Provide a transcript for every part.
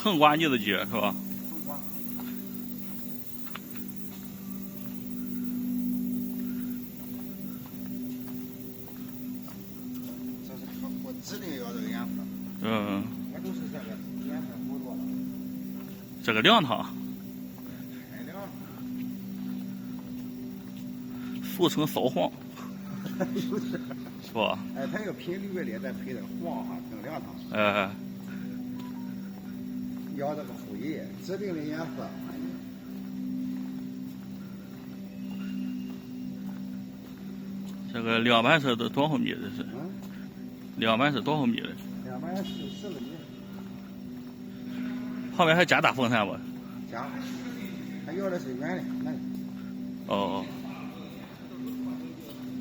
横刮腻子机是吧？横刮。这是客户指定要这个颜色。我都是这个颜色不多了。这个亮堂。太亮了。俗称扫黄。有是。是吧？哎，它这个品绿里再配这个黄哈，更亮堂。要这个副翼，指定的颜色。这个两排车都多少米？这是？两排是多少米的？2排10个米。旁边还加大风扇不？加。他要的是圆的，那。哦。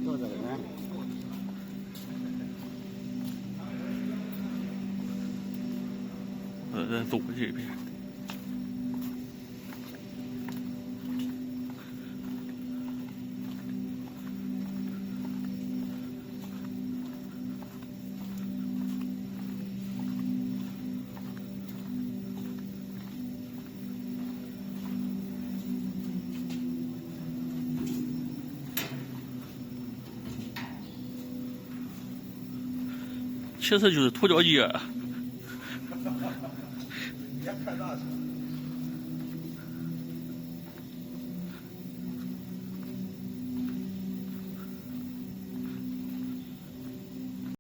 要这个圆的。再走这边。其实就是涂胶机。别看大车。